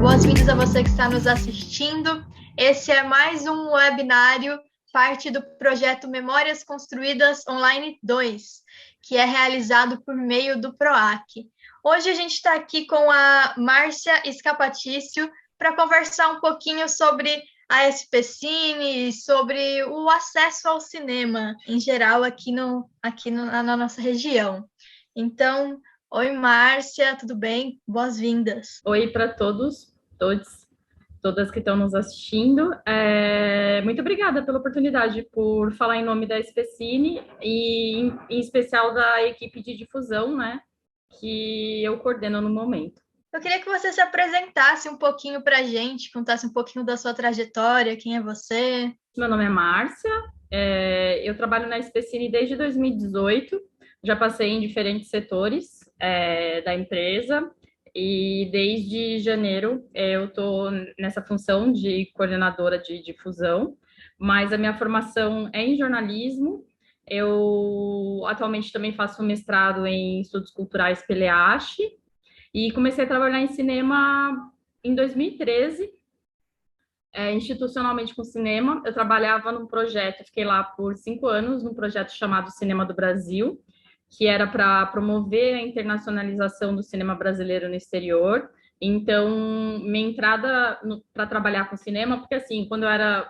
Boas-vindas a você que está nos assistindo. Esse é mais um webinário, parte do projeto Memórias Construídas Online 2, que é realizado por meio do PROAC. Hoje a gente está aqui com a Márcia Escapatício para conversar um pouquinho sobre a SPCine e sobre o acesso ao cinema em geral na nossa região. Então, oi Márcia, tudo bem? Boas-vindas. Oi para todos, todas que estão nos assistindo. Muito obrigada pela oportunidade, por falar em nome da SPCine e em especial da equipe de difusão, né, que eu coordeno no momento. Eu queria que você se apresentasse um pouquinho para a gente, contasse um pouquinho da sua trajetória, quem é você? Meu nome é Márcia, eu trabalho na SPCine desde 2018, já passei em diferentes setores da empresa, e desde janeiro eu estou nessa função de coordenadora de difusão, mas a minha formação é em jornalismo. Eu atualmente também faço mestrado em estudos culturais pela EASH e comecei a trabalhar em cinema em 2013, institucionalmente com cinema. Eu trabalhava num projeto, fiquei lá por 5 anos, num projeto chamado Cinema do Brasil, que era para promover a internacionalização do cinema brasileiro no exterior. Então, minha entrada para trabalhar com cinema, porque assim, quando eu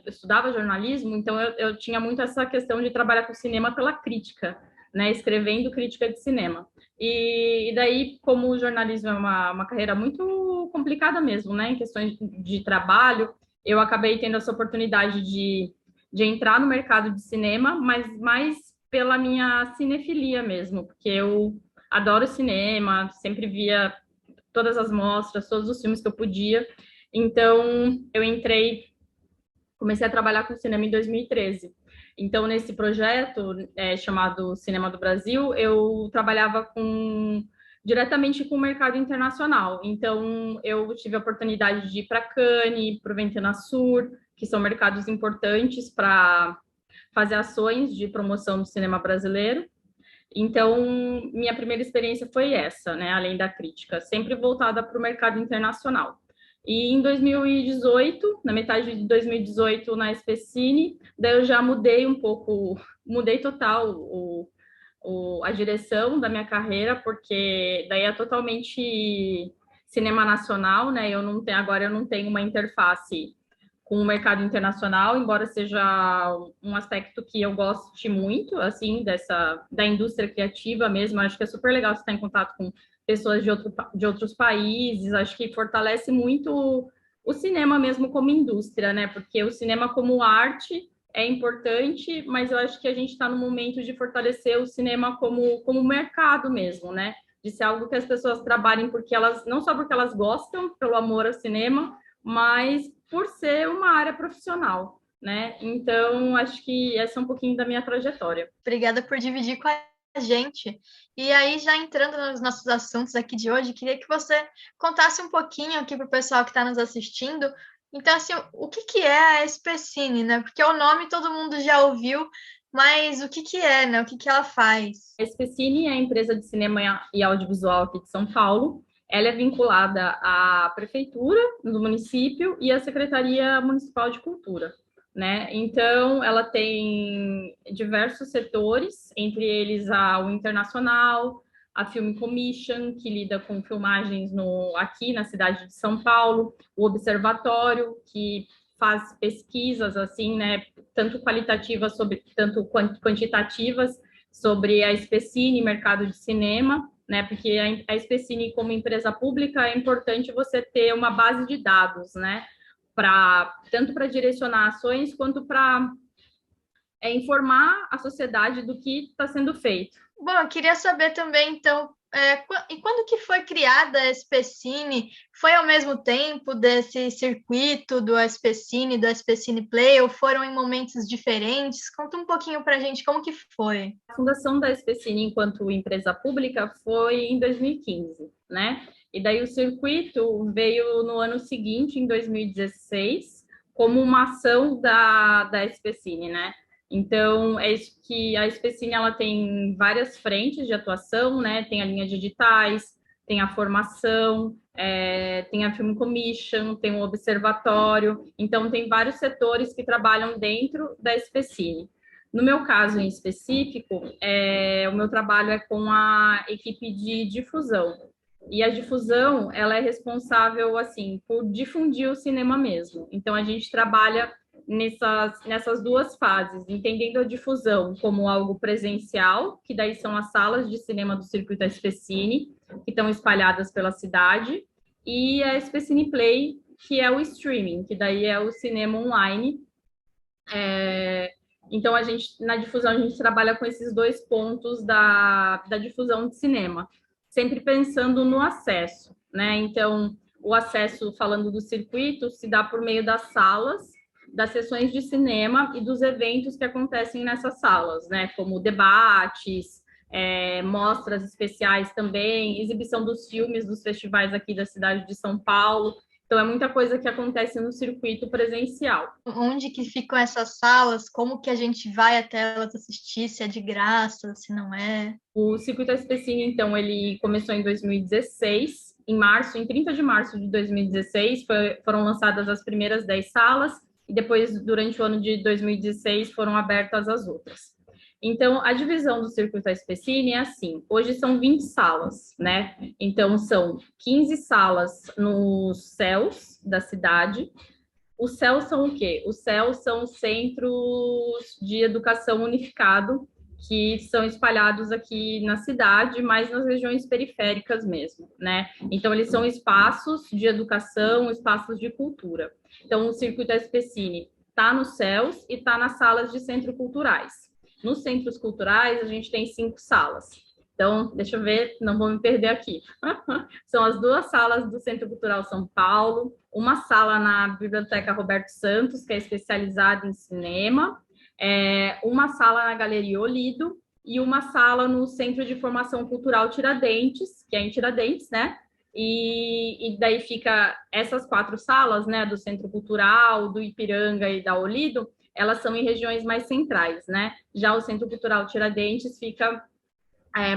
estudava jornalismo, então eu tinha muito essa questão de trabalhar com cinema pela crítica, né, escrevendo crítica de cinema. E daí, como o jornalismo é uma carreira muito complicada mesmo, né, em questões de trabalho, eu acabei tendo essa oportunidade de entrar no mercado de cinema, mas mais pela minha cinefilia mesmo, porque eu adoro cinema, sempre via todas as mostras, todos os filmes que eu podia. Então, comecei a trabalhar com cinema em 2013. Então, nesse projeto chamado Cinema do Brasil, eu trabalhava diretamente com o mercado internacional. Então, eu tive a oportunidade de ir para Cannes, para o Ventana Sur, que são mercados importantes para fazer ações de promoção do cinema brasileiro. Então, minha primeira experiência foi essa, né? Além da crítica, sempre voltada para o mercado internacional. E em 2018, na metade de 2018, na SPCine, daí eu já mudei um pouco, mudei total a direção da minha carreira, porque daí é totalmente cinema nacional, né? Agora eu não tenho uma interface com o mercado internacional, embora seja um aspecto que eu goste muito, assim, da indústria criativa mesmo. Acho que é super legal você estar em contato com pessoas de outros países. Acho que fortalece muito o cinema mesmo como indústria, né? Porque o cinema como arte é importante, mas eu acho que a gente está no momento de fortalecer o cinema como mercado mesmo, né? De ser algo que as pessoas trabalhem não só porque elas gostam, pelo amor ao cinema, mas por ser uma área profissional, né? Então, acho que essa é um pouquinho da minha trajetória. Obrigada por dividir com a gente. E aí, já entrando nos nossos assuntos aqui de hoje, queria que você contasse um pouquinho aqui para o pessoal que está nos assistindo. Então, assim, o que é a SPCine, né? Porque o nome todo mundo já ouviu, mas o que é, né? O que ela faz? A SPCine é a empresa de cinema e audiovisual aqui de São Paulo. Ela é vinculada à prefeitura do município e à Secretaria Municipal de Cultura, né? Então, ela tem diversos setores, entre eles o internacional, a Film Commission, que lida com filmagens aqui na cidade de São Paulo, o Observatório, que faz pesquisas assim, né, tanto qualitativas tanto quantitativas sobre a SPCine, mercado de cinema, né? Porque a SPCine, como empresa pública, é importante você ter uma base de dados, né? Tanto para direcionar ações, quanto para informar a sociedade do que está sendo feito. Bom, eu queria saber também, então, E quando que foi criada a SPCine? Foi ao mesmo tempo desse circuito do SPCine, do SPCine Play, ou foram em momentos diferentes? Conta um pouquinho para a gente como que foi. A fundação da SPCine enquanto empresa pública foi em 2015, né? E daí o circuito veio no ano seguinte, em 2016, como uma ação da SPCine, né? Então, é isso que a SPCine, ela tem várias frentes de atuação, né? Tem a linha de editais, tem a formação, tem a Film Commission, tem o observatório. Então, tem vários setores que trabalham dentro da SPCine. No meu caso em específico, o meu trabalho é com a equipe de difusão. E a difusão, ela é responsável, assim, por difundir o cinema mesmo. Então, a gente trabalha nessas duas fases, entendendo a difusão como algo presencial, que daí são as salas de cinema do Circuito SPCine, que estão espalhadas pela cidade, e a SPCine Play, que é o streaming, que daí é o cinema online. Então, na difusão, a gente trabalha com esses dois pontos da difusão de cinema, sempre pensando no acesso, né? Então, o acesso, falando do circuito, se dá por meio das salas, das sessões de cinema e dos eventos que acontecem nessas salas, né? Como debates, mostras especiais também, exibição dos filmes dos festivais aqui da cidade de São Paulo. Então, é muita coisa que acontece no circuito presencial. Onde que ficam essas salas? Como que a gente vai até elas assistir? Se é de graça, se não é? O Circuito SPCine, então, ele começou em 2016. Em 30 de março de 2016, foram lançadas as primeiras 10 salas e depois, durante o ano de 2016, foram abertas as outras. Então, a divisão do Circuito SPCine é assim, hoje são 20 salas, né? Então, são 15 salas nos céus da cidade. Os céus são o quê? Os céus são centros de educação unificado, que são espalhados aqui na cidade, mas nas regiões periféricas mesmo, né? Então, eles são espaços de educação, espaços de cultura. Então, o Circuito SPCine está nos céus e está nas salas de centros culturais. Nos centros culturais, a gente tem 5 salas. Então, deixa eu ver, não vou me perder aqui. São as 2 salas do Centro Cultural São Paulo, uma sala na Biblioteca Roberto Santos, que é especializada em cinema, uma sala na Galeria Olido e uma sala no Centro de Formação Cultural Tiradentes, que é em Tiradentes, né? E daí fica essas 4 salas, né, do Centro Cultural, do Ipiranga e da Olido, elas são em regiões mais centrais, né? Já o Centro Cultural Tiradentes fica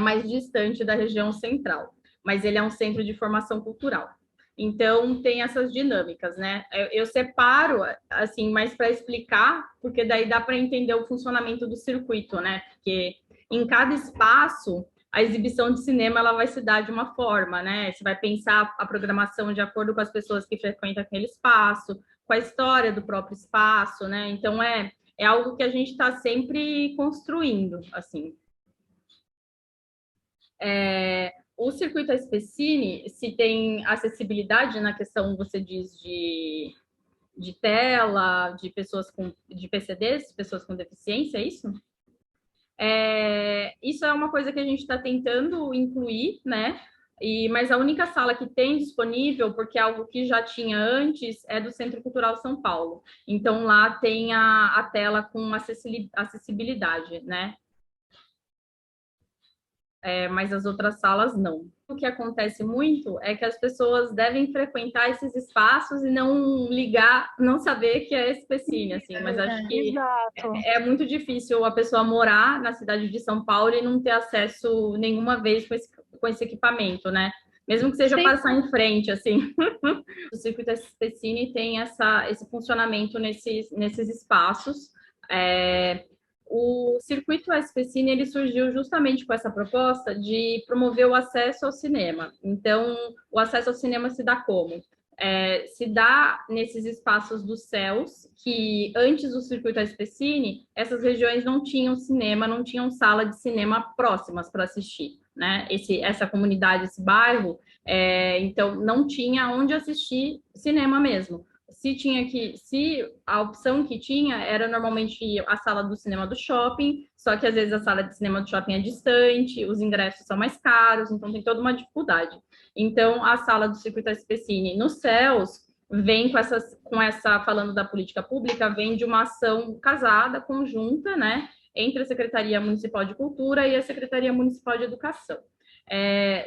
mais distante da região central, mas ele é um centro de formação cultural. Então, tem essas dinâmicas, né? Eu separo, assim, mais para explicar, porque daí dá para entender o funcionamento do circuito, né? Porque em cada espaço, a exibição de cinema ela vai se dar de uma forma, né? Você vai pensar a programação de acordo com as pessoas que frequentam aquele espaço, com a história do próprio espaço, né? Então, é algo que a gente está sempre construindo, assim. O circuito SPCine, se tem acessibilidade na questão, você diz, de tela, de pessoas de PCDs, pessoas com deficiência, é isso? Isso é uma coisa que a gente está tentando incluir, né? Mas a única sala que tem disponível, porque é algo que já tinha antes, é do Centro Cultural São Paulo. Então, lá tem a tela com acessibilidade, né? Mas as outras salas não. O que acontece muito é que as pessoas devem frequentar esses espaços e não ligar, não saber que é SPCine, assim, mas acho que é muito difícil a pessoa morar na cidade de São Paulo e não ter acesso nenhuma vez com esse equipamento, né? Mesmo que seja passar em frente, assim. O circuito SPCine tem esse funcionamento nesses espaços. O circuito SPCine ele surgiu justamente com essa proposta de promover o acesso ao cinema. Então, o acesso ao cinema se dá como? Se dá nesses espaços dos céus, que antes do circuito SPCine, essas regiões não tinham cinema, não tinham sala de cinema próximas para assistir, né? Essa comunidade, esse bairro, então não tinha onde assistir cinema mesmo. se a opção que tinha era normalmente a sala do cinema do shopping, só que às vezes a sala de cinema do shopping é distante, os ingressos são mais caros, então tem toda uma dificuldade. Então, a sala do Circuito SPCine nos céus vem falando da política pública, vem de uma ação casada, conjunta, né, entre a Secretaria Municipal de Cultura e a Secretaria Municipal de Educação.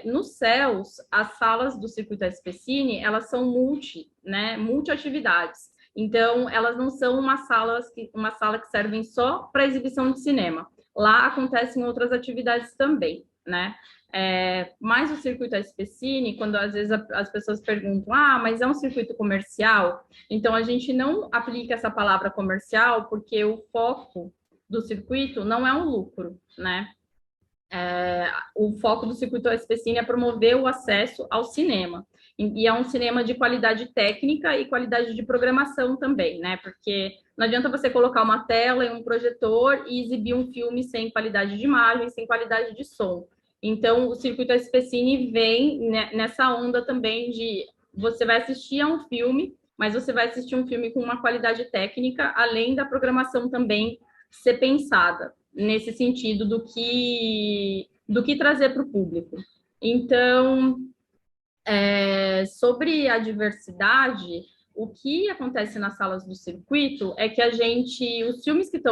Nos céus, as salas do Circuito SPCine, elas são multi-atividades. Então, elas não são uma sala que servem só para exibição de cinema. Lá acontecem outras atividades também, né? Mas o Circuito SPCine, quando às vezes as pessoas perguntam, mas é um circuito comercial? Então, a gente não aplica essa palavra comercial porque o foco do circuito não é o lucro, né? O foco do Circuito SPCine é promover o acesso ao cinema. E é um cinema de qualidade técnica e qualidade de programação também, né? Porque não adianta você colocar uma tela e um projetor e exibir um filme sem qualidade de imagem, sem qualidade de som. Então, o Circuito SPCine vem nessa onda também de você vai assistir a um filme, mas você vai assistir um filme com uma qualidade técnica, além da programação também ser pensada nesse sentido do que trazer para o público. Então, sobre a diversidade, o que acontece nas salas do circuito é que os filmes que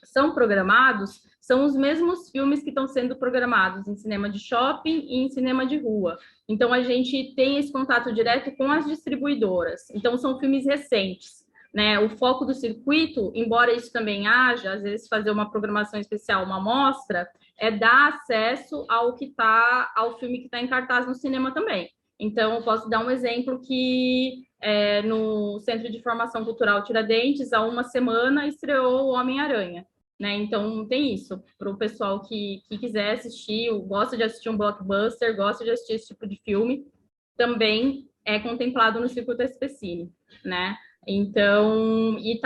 são programados são os mesmos filmes que estão sendo programados em cinema de shopping e em cinema de rua. Então, a gente tem esse contato direto com as distribuidoras. Então, são filmes recentes, né? O foco do circuito, embora isso também haja, às vezes fazer uma programação especial, uma mostra, é dar acesso ao filme que está em cartaz no cinema também. Então, eu posso dar um exemplo que no Centro de Formação Cultural Tiradentes, há uma semana, estreou o Homem-Aranha. Né? Então, tem isso, para o pessoal que quiser assistir, gosta de assistir um blockbuster, gosta de assistir esse tipo de filme, também é contemplado no Circuito SPCine, né? Então, e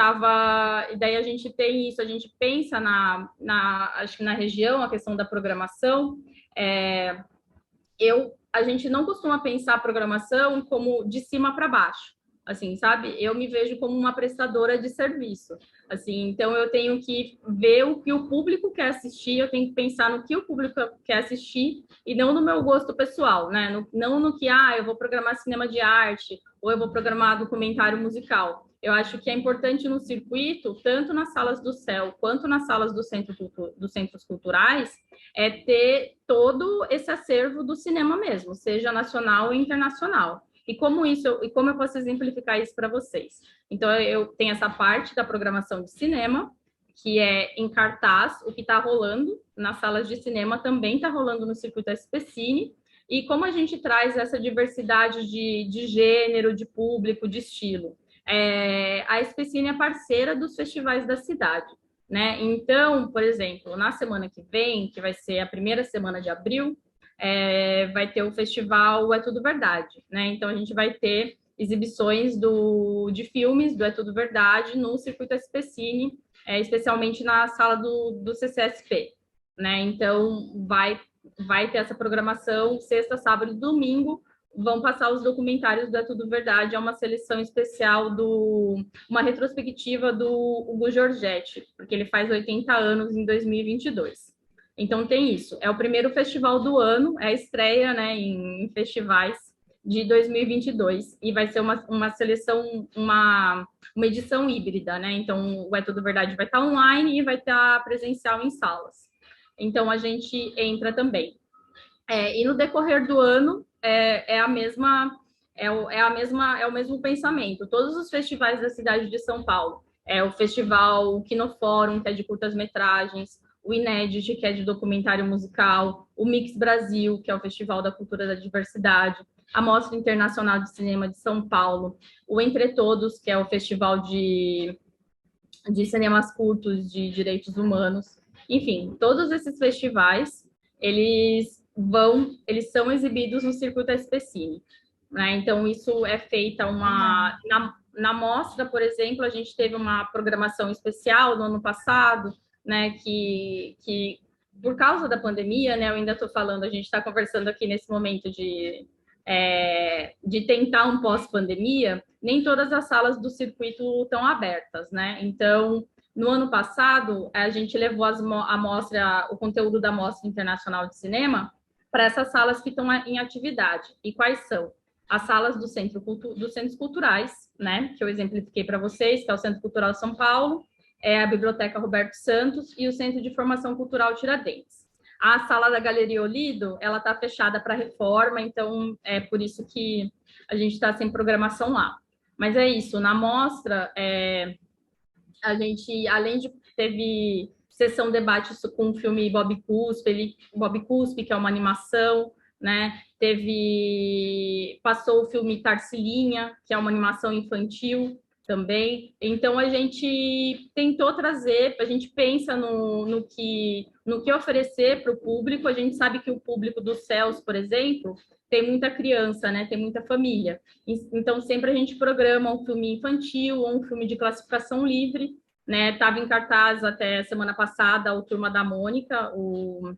daí a gente tem isso, a gente pensa acho que na região, a questão da programação, a gente não costuma pensar a programação como de cima para baixo, assim, sabe? Eu me vejo como uma prestadora de serviço, assim, então eu tenho que ver o que o público quer assistir, eu tenho que pensar no que o público quer assistir e não no meu gosto pessoal, né? Não no que, eu vou programar cinema de arte ou eu vou programar documentário musical. Eu acho que é importante no circuito, tanto nas salas do CEL quanto nas salas dos centros culturais, ter todo esse acervo do cinema mesmo, seja nacional ou internacional. E como eu posso exemplificar isso para vocês? Então, eu tenho essa parte da programação de cinema, que é em cartaz, o que está rolando nas salas de cinema também está rolando no Circuito SPCine. E como a gente traz essa diversidade de gênero, de público, de estilo? A SPCine é parceira dos festivais da cidade, né? Então, por exemplo, na semana que vem, que vai ser a primeira semana de abril, vai ter o festival É Tudo Verdade, né? Então, a gente vai ter exibições de filmes do É Tudo Verdade no Circuito SPCine, especialmente na sala do CCSP, né? Então, vai ter essa programação sexta, sábado e domingo, vão passar os documentários do É Tudo Verdade, é uma seleção especial uma retrospectiva do Hugo Giorgetti, porque ele faz 80 anos em 2022. Então, tem isso. É o primeiro festival do ano, é a estreia, né, em festivais de 2022, e vai ser uma seleção, uma edição híbrida, né? Então, o É Tudo Verdade vai estar online e vai estar presencial em salas. Então, a gente entra também. E no decorrer do ano, é o mesmo pensamento. Todos os festivais da cidade de São Paulo, o festival Quinofórum, que é de curtas-metragens, o Inédit, que é de documentário musical, o Mix Brasil, que é o Festival da Cultura da Diversidade, a Mostra Internacional de Cinema de São Paulo, o Entre Todos, que é o Festival de cinemas curtos de direitos humanos. Enfim, todos esses festivais, eles são exibidos no Circuito SPCine, né? Então, isso é feita na mostra, por exemplo, a gente teve uma programação especial no ano passado, né, que por causa da pandemia, né, eu ainda estou falando, a gente está conversando aqui nesse momento de tentar um pós-pandemia, nem todas as salas do circuito estão abertas, né? Então, no ano passado, a gente levou o conteúdo da Mostra Internacional de Cinema para essas salas que estão em atividade. E quais são? As salas dos centros culturais, né? Que eu exemplifiquei para vocês, que é o Centro Cultural São Paulo, a Biblioteca Roberto Santos e o Centro de Formação Cultural Tiradentes. A sala da Galeria Olido, ela está fechada para reforma, então é por isso que a gente está sem programação lá. Mas é isso, na mostra, a gente, além de teve sessão debate com o filme Bob Cuspe, que é uma animação, né? Passou o filme Tarsilinha, que é uma animação infantil também. Então a gente tentou trazer, a gente pensa no que oferecer para o público. A gente sabe que o público dos céus, por exemplo, tem muita criança, né? Tem muita família. Então sempre a gente programa um filme infantil ou um filme de classificação livre, né? Estava em cartaz até semana passada o Turma da Mônica, o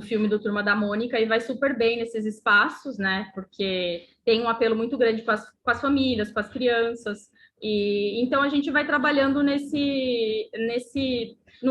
filme do Turma da Mônica, e vai super bem nesses espaços, né? Porque tem um apelo muito grande com as famílias, com as crianças. E então a gente vai trabalhando no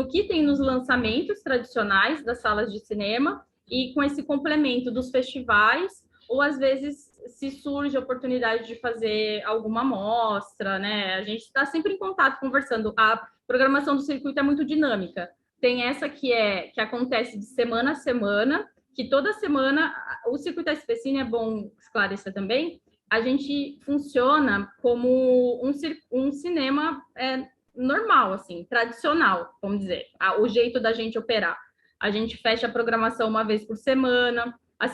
que tem nos lançamentos tradicionais das salas de cinema e com esse complemento dos festivais, ou às vezes se surge a oportunidade de fazer alguma mostra, né? A gente está sempre em contato, conversando. A programação do circuito é muito dinâmica. Tem essa que acontece de semana a semana, que toda semana o circuito SPCine, é bom esclarecer também, a gente funciona como um cinema normal, assim, tradicional, vamos dizer, o jeito da gente operar. A gente fecha a programação uma vez por semana, a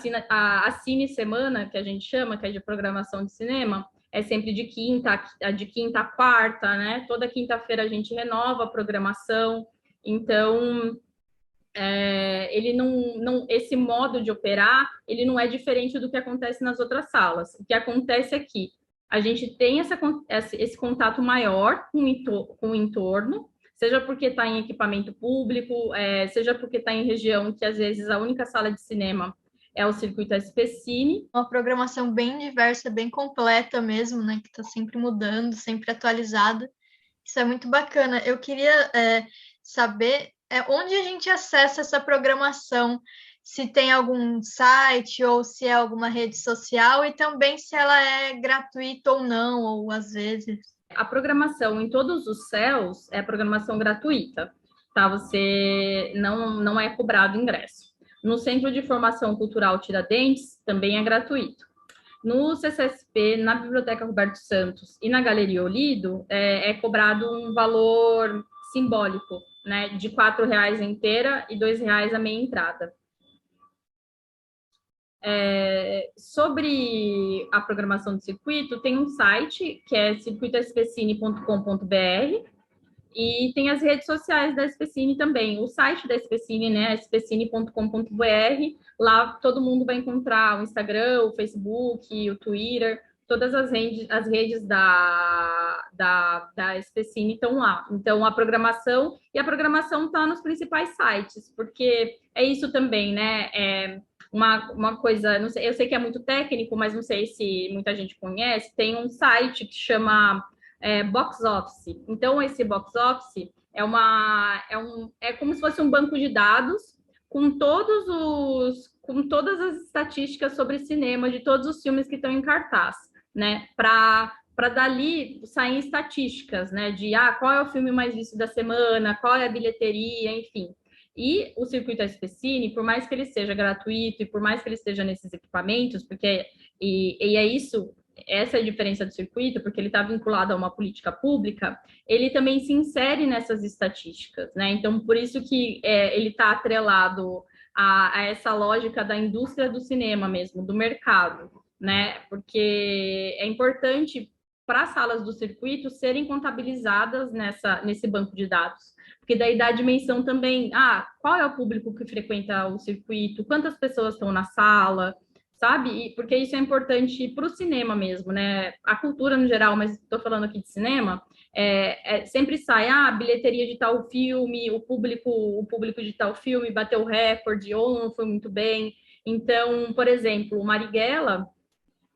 Cine Semana, que a gente chama, que é de programação de cinema, é sempre de quinta a quarta, né? Toda quinta-feira a gente renova a programação. Então, ele esse modo de operar, ele não é diferente do que acontece nas outras salas. O que acontece é que a gente tem esse contato maior com o entorno, seja porque está em equipamento público, seja porque está em região que, às vezes, a única sala de cinema é o circuito SPCine. Uma programação bem diversa, bem completa mesmo, né? Que está sempre mudando, sempre atualizada. Isso é muito bacana. Eu queria saber onde a gente acessa essa programação, se tem algum site ou se é alguma rede social, e também se ela é gratuita ou não, ou às vezes. A programação em todos os céus é programação gratuita, tá? Você não é cobrado ingresso. No Centro de Formação Cultural Tiradentes também é gratuito. No CCSP, na Biblioteca Roberto Santos e na Galeria Olido, é cobrado um valor simbólico, né, de R$ 4,00 a inteira e R$ 2,00 a meia entrada. Sobre a programação do circuito, tem um site que é circuitospcine.com.br e tem as redes sociais da SPCine também. O site da SPCine, né, spcine.com.br, lá todo mundo vai encontrar o Instagram, o Facebook, o Twitter, todas as redes da SPCine estão lá. Então, a programação está nos principais sites, porque é isso também, né? Uma coisa, não sei, eu sei que é muito técnico, mas não sei se muita gente conhece, tem um site que chama Box Office. Então, esse Box Office é como se fosse um banco de dados com todas as estatísticas sobre cinema de todos os filmes que estão em cartaz, né? Para dali saem estatísticas, né? De qual é o filme mais visto da semana, qual é a bilheteria, enfim. E o circuito SPCine, por mais que ele seja gratuito e por mais que ele esteja nesses equipamentos, porque é isso. Essa é a diferença do circuito, porque ele está vinculado a uma política pública, ele também se insere nessas estatísticas, né? Então, por isso que ele está atrelado a essa lógica da indústria do cinema mesmo, do mercado, né? Porque é importante para as salas do circuito serem contabilizadas nesse banco de dados, porque daí dá a dimensão também, qual é o público que frequenta o circuito, quantas pessoas estão na sala, sabe? Porque isso é importante para o cinema mesmo, né? A cultura no geral, mas estou falando aqui de cinema, sempre sai, bilheteria de tal filme, o público de tal filme bateu recorde ou não foi muito bem. Então, por exemplo, o Marighella,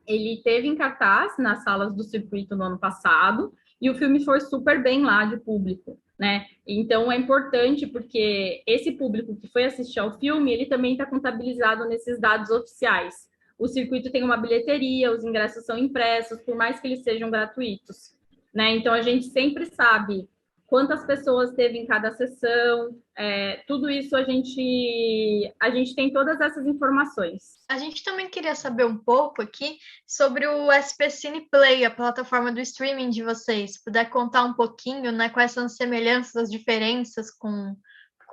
Ele teve em cartaz nas salas do circuito no ano passado, e o filme foi super bem lá de público, né? Então é importante porque esse público que foi assistir ao filme, ele também está contabilizado nesses dados oficiais. O circuito tem uma bilheteria, os ingressos são impressos, por mais que eles sejam gratuitos, né? Então a gente sempre sabe quantas pessoas teve em cada sessão, tudo isso a gente tem todas essas informações. A gente também queria saber um pouco aqui sobre o SP Cine Play, a plataforma do streaming de vocês. Se puder contar um pouquinho, né, quais são as semelhanças, as diferenças com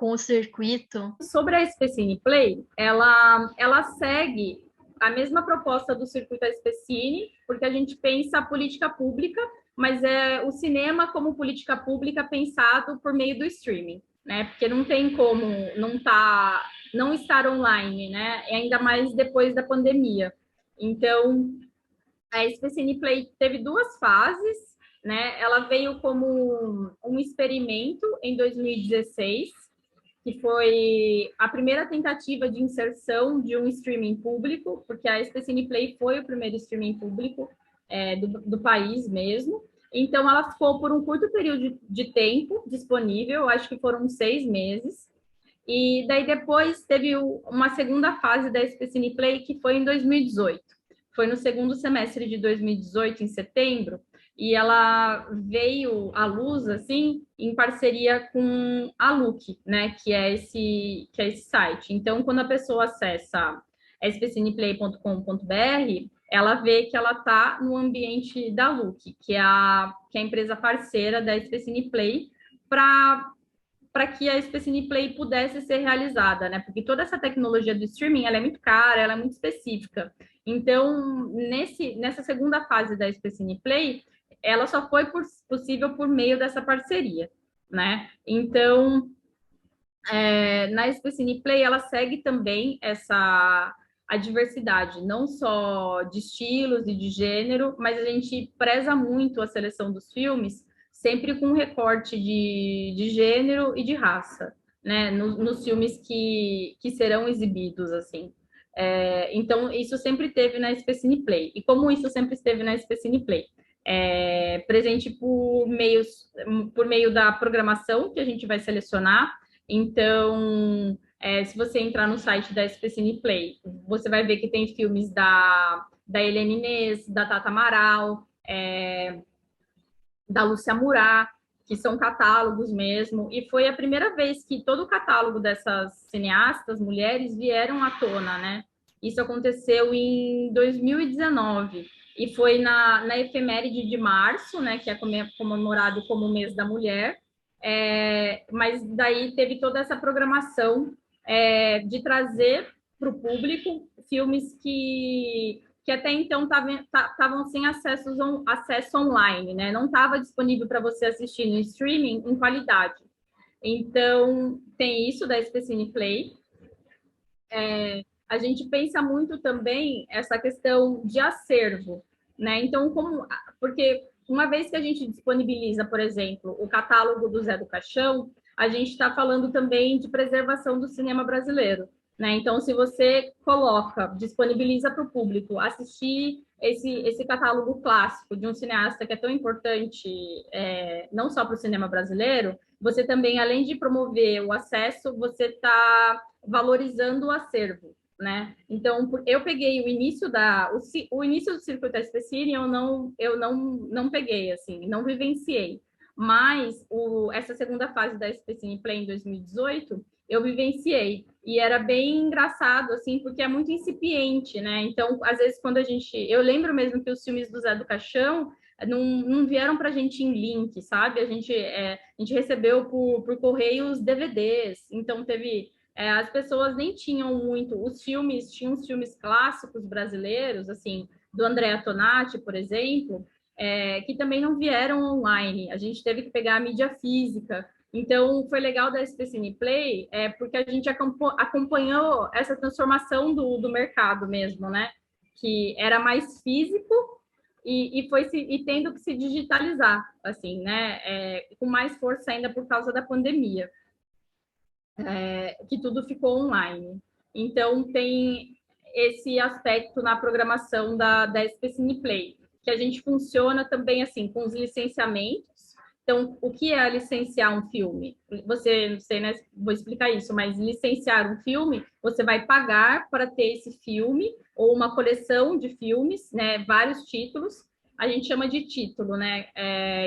o circuito. Sobre a Specine Play, ela segue a mesma proposta do circuito Specine, porque a gente pensa a política pública, mas é o cinema como política pública pensado por meio do streaming, né? Porque não tem como não estar online, né? E ainda mais depois da pandemia. Então, a Specine Play teve duas fases, né? Ela veio como um experimento em 2016, que foi a primeira tentativa de inserção de um streaming público, porque a Specine Play foi o primeiro streaming público do país mesmo. Então, ela ficou por um curto período de tempo disponível, acho que foram 6 meses. E daí depois teve uma segunda fase da Specine Play, que foi em 2018. Foi no segundo semestre de 2018, em setembro, e ela veio à luz, assim, em parceria com a Look, né, que é esse site. Então, quando a pessoa acessa spcineplay.com.br, ela vê que ela está no ambiente da Look, que é a empresa parceira da Specine Play, para que a Specine Play pudesse ser realizada, né? Porque toda essa tecnologia do streaming, ela é muito cara, ela é muito específica. Então, nessa segunda fase da Specine Play, ela só foi possível por meio dessa parceria, né? Então, na Specine Play, ela segue também a diversidade, não só de estilos e de gênero, mas a gente preza muito a seleção dos filmes, sempre com recorte de gênero e de raça, né? Nos filmes que serão exibidos, assim. Então, isso sempre teve na Specine Play. E como isso sempre esteve na Specine Play? Presente por meio da programação que a gente vai selecionar. Então, se você entrar no site da Specine Play, você vai ver que tem filmes da Helena Inês, da Tata Amaral, da Lúcia Murat, que são catálogos mesmo, e foi a primeira vez que todo o catálogo dessas cineastas, mulheres, vieram à tona, né? Isso aconteceu em 2019, e foi na efeméride de março, né, que é comemorado como o mês da mulher, mas daí teve toda essa programação de trazer para o público filmes que até então estavam sem acesso online, né? Não estava disponível para você assistir no streaming em qualidade. Então, tem isso da Specine Play. A gente pensa muito também essa questão de acervo, né? Então, porque uma vez que a gente disponibiliza, por exemplo, o catálogo do Zé do Caixão, a gente está falando também de preservação do cinema brasileiro, né? Então, se você disponibiliza para o público assistir esse catálogo clássico de um cineasta que é tão importante, não só para o cinema brasileiro, você também, além de promover o acesso, você está valorizando o acervo, né? Então, eu peguei o início do circuito Specine, eu não peguei, assim, não vivenciei. Mas essa segunda fase da Specine Play em 2018, eu vivenciei. E era bem engraçado, assim, porque é muito incipiente, né? Então, às vezes, eu lembro mesmo que os filmes do Zé do Caixão não vieram para a gente em link, sabe? A gente recebeu por correios DVDs, então as pessoas nem tinham muito tinham os filmes clássicos brasileiros, assim, do Andrea Tonati, por exemplo, que também não vieram online. A gente teve que pegar a mídia física. Então, foi legal da Specine Play, porque a gente acompanhou essa transformação do mercado mesmo, né? Que era mais físico e tendo que se digitalizar, assim, né? Com mais força ainda por causa da pandemia, que tudo ficou online. Então, esse aspecto na programação da SP Cineplay, que a gente funciona também assim com os licenciamentos. Então, o que é licenciar um filme? Você, não sei, né, vou explicar isso, mas licenciar um filme, você vai pagar para ter esse filme ou uma coleção de filmes, né, vários títulos. A gente chama de título, né?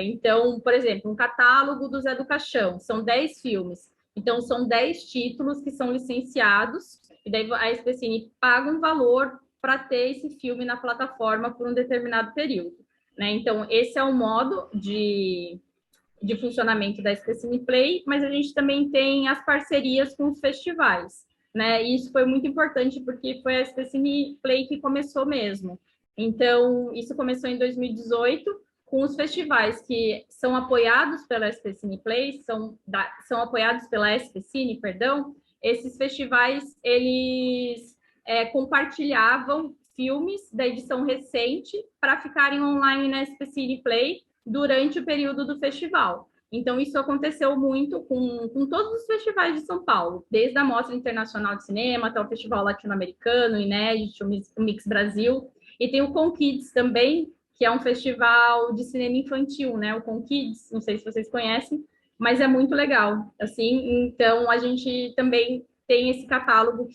Então, por exemplo, um catálogo do Zé do Caixão, são 10 filmes. Então, são 10 títulos que são licenciados, e daí a SPCine paga um valor para ter esse filme na plataforma por um determinado período, né? Então, esse é o modo de funcionamento da SPCine Play, mas a gente também tem as parcerias com os festivais, né? E isso foi muito importante porque foi a SPCine Play que começou mesmo. Então, isso começou em 2018 com os festivais que são apoiados pela SPCine Play, são apoiados pela SPCine, perdão. Esses festivais, eles compartilhavam filmes da edição recente para ficarem online na SPCine Play durante o período do festival. Então, isso aconteceu muito com todos os festivais de São Paulo, desde a Mostra Internacional de Cinema até o Festival Latino-Americano, Inédit, o Mix Brasil. E tem o Conkids também, que é um festival de cinema infantil, né? O Conkids, não sei se vocês conhecem, mas é muito legal, assim. Então, a gente também tem esse catálogo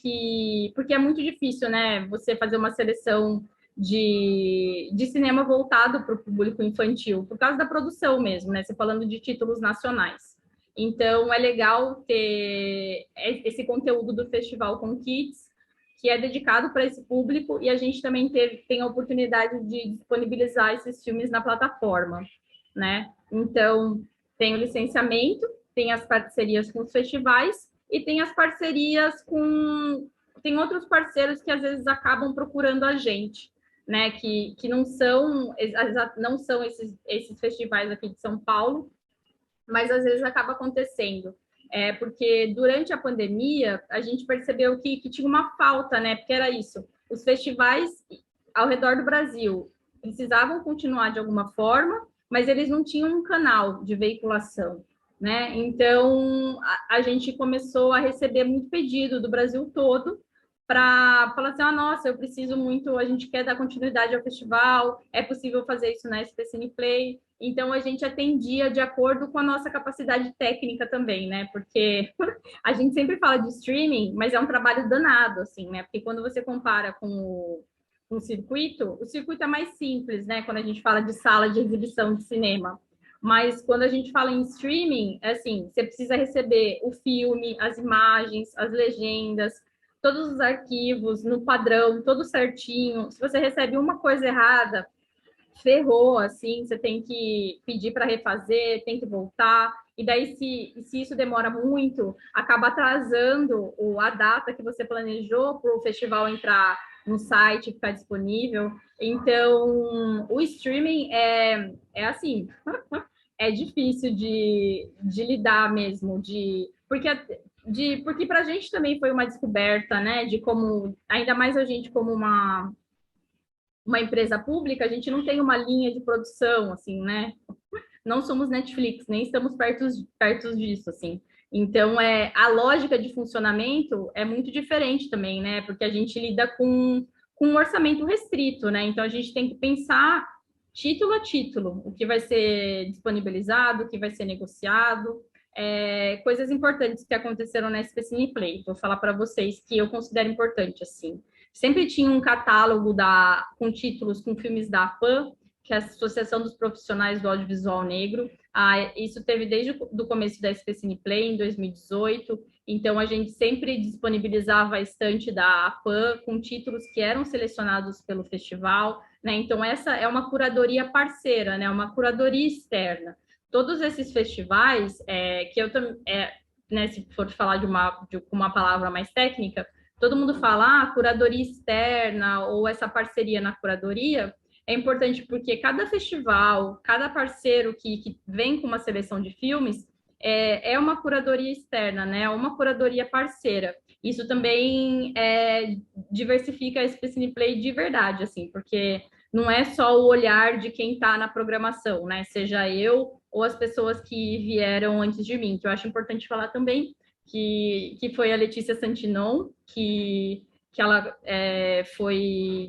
porque é muito difícil, né? Você fazer uma seleção de cinema voltado para o público infantil, por causa da produção mesmo, né? Você falando de títulos nacionais. Então, é legal ter esse conteúdo do Festival com Kids, que é dedicado para esse público, e a gente também tem a oportunidade de disponibilizar esses filmes na plataforma, né? Então, tem o licenciamento, tem as parcerias com os festivais, e tem as parcerias com... Tem outros parceiros que às vezes acabam procurando a gente, né, que não são esses festivais aqui de São Paulo, mas às vezes acaba acontecendo. Porque durante a pandemia, a gente percebeu que tinha uma falta, né, porque era isso, os festivais ao redor do Brasil precisavam continuar de alguma forma, mas eles não tinham um canal de veiculação, né, então a gente começou a receber muito pedido do Brasil todo, para falar assim, nossa, eu preciso muito, a gente quer dar continuidade ao festival, é possível fazer isso na SPCine Play. Então, a gente atendia de acordo com a nossa capacidade técnica também, né? Porque a gente sempre fala de streaming, mas é um trabalho danado, assim, né? Porque quando você compara com o circuito é mais simples, né? Quando a gente fala de sala de exibição de cinema. Mas quando a gente fala em streaming, assim, você precisa receber o filme, as imagens, as legendas, todos os arquivos no padrão, tudo certinho. Se você recebe uma coisa errada, ferrou, assim, você tem que pedir para refazer, tem que voltar. E daí, se isso demora muito, acaba atrasando a data que você planejou para o festival entrar no site, ficar disponível. Então, o streaming é assim, é difícil de lidar mesmo, porque para a gente também foi uma descoberta, né, de como, ainda mais a gente como uma empresa pública, a gente não tem uma linha de produção, assim, né, não somos Netflix, nem estamos perto disso, assim. Então, a lógica de funcionamento é muito diferente também, né, porque a gente lida com um orçamento restrito, né, então a gente tem que pensar título a título, o que vai ser disponibilizado, o que vai ser negociado, coisas importantes que aconteceram na SPCine Play. Vou falar para vocês que eu considero importante, assim. Sempre tinha um catálogo com títulos, com filmes da APAN, que é a Associação dos Profissionais do Audiovisual Negro. Isso teve desde o começo da SPCine Play, em 2018. Então, a gente sempre disponibilizava a estante da APAN com títulos que eram selecionados pelo festival, né? Então, essa é uma curadoria parceira, né? Uma curadoria externa. Todos esses festivais, que eu também, né, se for falar de uma palavra mais técnica, todo mundo fala, curadoria externa ou essa parceria na curadoria, é importante porque cada festival, cada parceiro que vem com uma seleção de filmes, é uma curadoria externa, né? Uma curadoria parceira. Isso também diversifica a SPCine Play de verdade, assim, porque não é só o olhar de quem está na programação, né? Seja eu ou as pessoas que vieram antes de mim, que eu acho importante falar também, que foi a Letícia Santinon, que que ela foi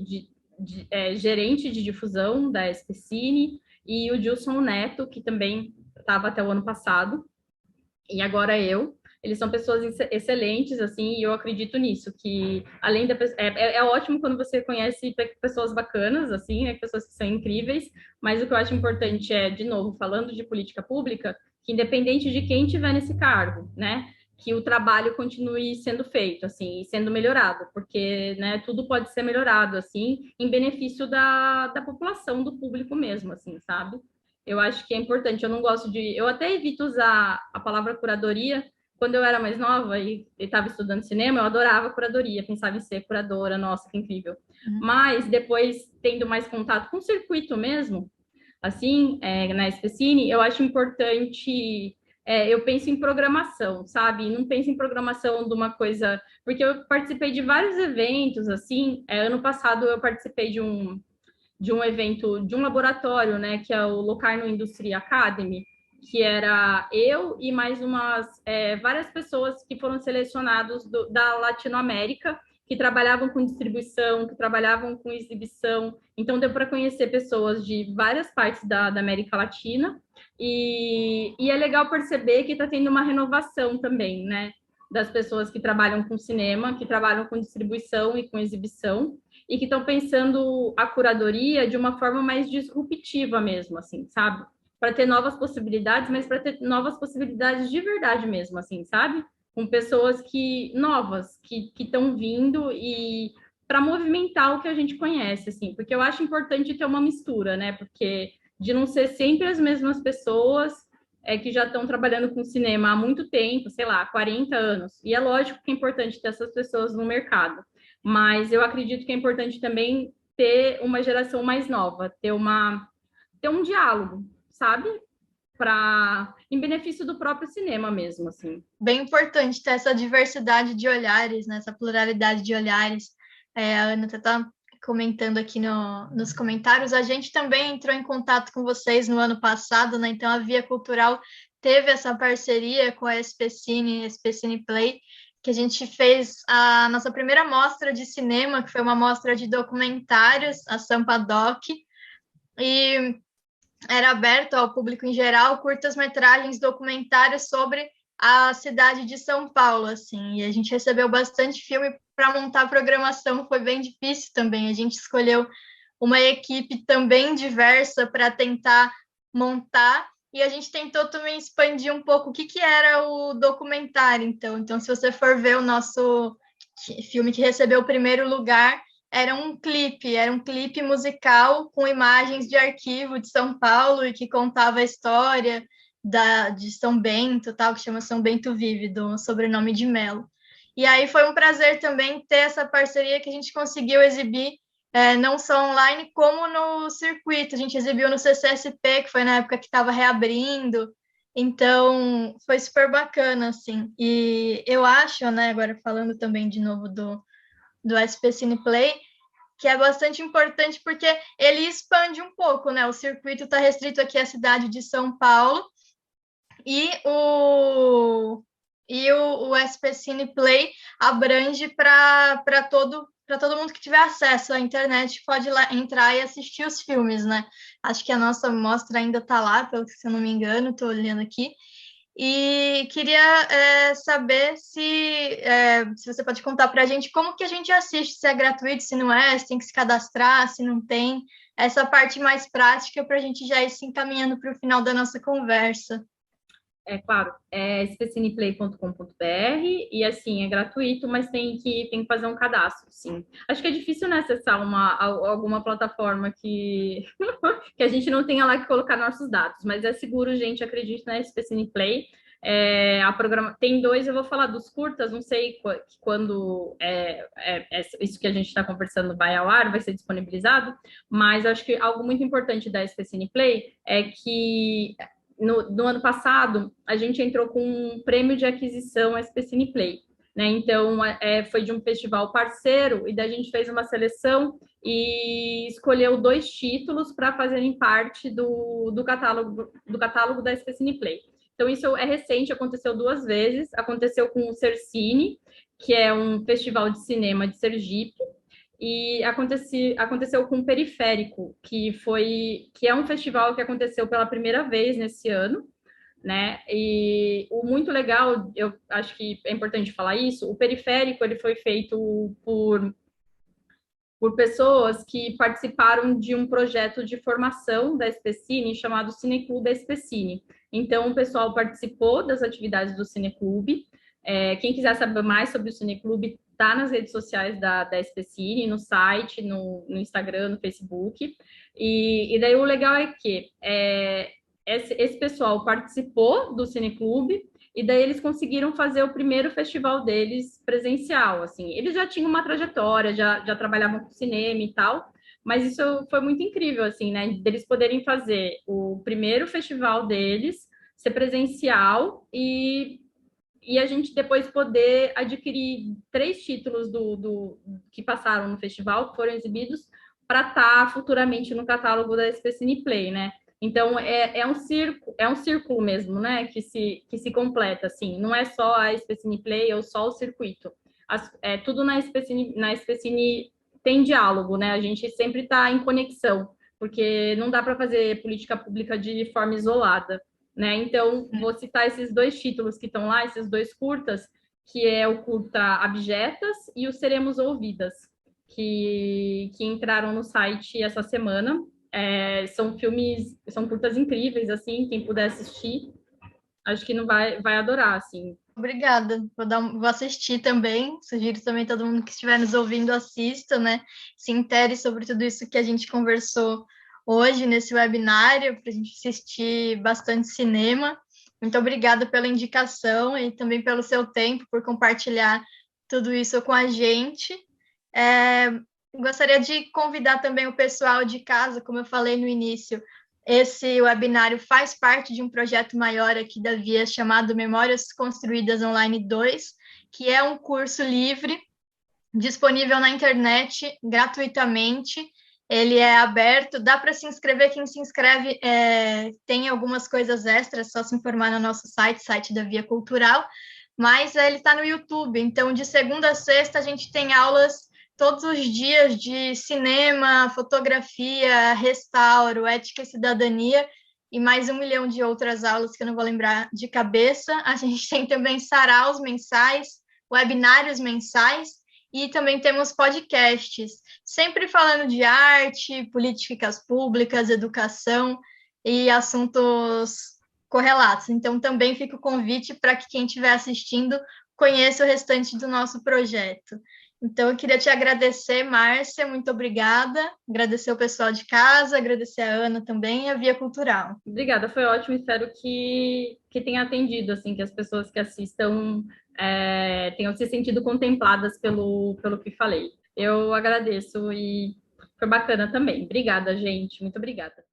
gerente de difusão da SPCine, e o Gilson Neto, que também estava até o ano passado, e agora eu. Eles são pessoas excelentes, assim, e eu acredito nisso, que além da... É ótimo quando você conhece pessoas bacanas, assim, né, pessoas que são incríveis, mas o que eu acho importante é, de novo, falando de política pública, que independente de quem estiver nesse cargo, né, que o trabalho continue sendo feito, assim, e sendo melhorado, porque, né, tudo pode ser melhorado, assim, em benefício da população, do público mesmo, assim, sabe? Eu acho que é importante, eu não gosto de... Eu até evito usar a palavra curadoria. Quando eu era mais nova e estava estudando cinema, eu adorava curadoria, pensava em ser curadora, nossa, que incrível. Mas depois, tendo mais contato com o circuito mesmo, assim, na SPCine, eu acho importante... eu penso em programação, sabe? Não penso em programação de uma coisa... Porque eu participei de vários eventos, assim. Ano passado eu participei de um evento, de um laboratório, né, que é o Locarno Industry Academy, que era eu e mais várias pessoas que foram selecionados da Latinoamérica, que trabalhavam com distribuição, que trabalhavam com exibição. Então, deu para conhecer pessoas de várias partes da América Latina. E é legal perceber que está tendo uma renovação também, né? Das pessoas que trabalham com cinema, que trabalham com distribuição e com exibição, e que estão pensando a curadoria de uma forma mais disruptiva mesmo, assim, sabe? Para ter novas possibilidades, mas para ter novas possibilidades de verdade mesmo, assim, sabe? Com pessoas novas, que estão vindo e para movimentar o que a gente conhece, assim, porque eu acho importante ter uma mistura, né? Porque de não ser sempre as mesmas pessoas que já estão trabalhando com cinema há muito tempo, sei lá, 40 anos. E é lógico que é importante ter essas pessoas no mercado, mas eu acredito que é importante também ter uma geração mais nova, ter um diálogo, sabe? Em benefício do próprio cinema mesmo, assim. Bem importante ter essa diversidade de olhares, né? Essa pluralidade de olhares. A Ana está comentando aqui nos comentários. A gente também entrou em contato com vocês no ano passado, né? Então a Via Cultural teve essa parceria com a SPCine Play, que a gente fez a nossa primeira mostra de cinema, que foi uma mostra de documentários, a Sampa Doc, e era aberto ao público em geral, curtas-metragens, documentários sobre a cidade de São Paulo, assim, e a gente recebeu bastante filme para montar a programação, foi bem difícil também, a gente escolheu uma equipe também diversa para tentar montar, e a gente tentou também expandir um pouco o que era o documentário, então se você for ver o nosso filme que recebeu o primeiro lugar, era um clipe musical com imagens de arquivo de São Paulo e que contava a história de São Bento, tal, que chama São Bento Vive, do sobrenome de Melo. E aí foi um prazer também ter essa parceria que a gente conseguiu exibir não só online, como no circuito. A gente exibiu no CCSP, que foi na época que estava reabrindo, então foi super bacana, assim. E eu acho, né, agora falando também de novo do SPCine Play, que é bastante importante porque ele expande um pouco, né? O circuito está restrito aqui à cidade de São Paulo e o SPCine Play abrange para todo mundo que tiver acesso à internet pode lá entrar e assistir os filmes, né? Acho que a nossa mostra ainda está lá, pelo que se eu não me engano, estou olhando aqui. E queria saber se você pode contar para a gente como que a gente assiste, se é gratuito, se não é, se tem que se cadastrar, se não tem, essa parte mais prática para a gente já ir se encaminhando para o final da nossa conversa. Claro, é spciniplay.com.br e assim, é gratuito, mas tem que fazer um cadastro, sim. Acho que é difícil, né, acessar alguma plataforma que a gente não tenha lá que colocar nossos dados, mas é seguro, gente, acredite na SPCine Play. Tem 2, eu vou falar dos curtas, não sei quando isso que a gente está conversando vai ao ar, vai ser disponibilizado, mas acho que algo muito importante da SPCine Play é que no ano passado, a gente entrou com um prêmio de aquisição SPCine Play, né? Então, foi de um festival parceiro, e daí a gente fez uma seleção e escolheu 2 títulos para fazerem parte do catálogo da SPCine Play. Então, isso é recente, aconteceu 2 vezes, aconteceu com o Cercine, que é um festival de cinema de Sergipe, e aconteceu com o Periférico, que é um festival que aconteceu pela primeira vez nesse ano, né? E o muito legal, eu acho que é importante falar isso, o Periférico ele foi feito por pessoas que participaram de um projeto de formação da Especine chamado Cineclube Especine. Então, o pessoal participou das atividades do Cineclube. Quem quiser saber mais sobre o Cineclube, está nas redes sociais da Especine, no site, no Instagram, no Facebook. E daí o legal é que esse pessoal participou do Cineclube e daí eles conseguiram fazer o primeiro festival deles presencial, assim. Eles já tinham uma trajetória, já trabalhavam com cinema e tal, mas isso foi muito incrível, assim, né? Deles poderem fazer o primeiro festival deles, ser presencial e a gente depois poder adquirir 3 títulos que passaram no festival, que foram exibidos, para estar futuramente no catálogo da Specine Play, né? Então, é um círculo mesmo, né, que se completa, assim, não é só a Specine Play ou só o circuito. Tudo na Specine tem diálogo, né, a gente sempre está em conexão, porque não dá para fazer política pública de forma isolada, né, então, vou citar esses 2 títulos que estão lá, esses 2 curtas, que é o curta Abjetas e o Seremos Ouvidas, que entraram no site essa semana. São curtas incríveis, assim, quem puder assistir, acho que não vai adorar, assim. Obrigada, vou assistir também, sugiro também todo mundo que estiver nos ouvindo assista, né, se intere sobre tudo isso que a gente conversou hoje nesse webinário, para a gente assistir bastante cinema. Muito obrigada pela indicação e também pelo seu tempo, por compartilhar tudo isso com a gente. Gostaria de convidar também o pessoal de casa, como eu falei no início, esse webinário faz parte de um projeto maior aqui da Via chamado Memórias Construídas Online 2, que é um curso livre, disponível na internet gratuitamente. Ele é aberto, dá para se inscrever. Quem se inscreve tem algumas coisas extras, só se informar no nosso site da Via Cultural, mas ele está no YouTube, então de segunda a sexta a gente tem aulas todos os dias de cinema, fotografia, restauro, ética e cidadania, e mais 1 milhão de outras aulas que eu não vou lembrar de cabeça. A gente tem também saraus mensais, webinários mensais, e também temos podcasts, sempre falando de arte, políticas públicas, educação e assuntos correlatos. Então, também fica o convite para que quem estiver assistindo conheça o restante do nosso projeto. Então, eu queria te agradecer, Márcia, muito obrigada. Agradecer o pessoal de casa, agradecer a Ana também e a Via Cultural. Obrigada, foi ótimo. Espero que tenha atendido, assim, que as pessoas que assistam tenham se sentido contempladas pelo que falei. Eu agradeço e foi bacana também. Obrigada, gente. Muito obrigada.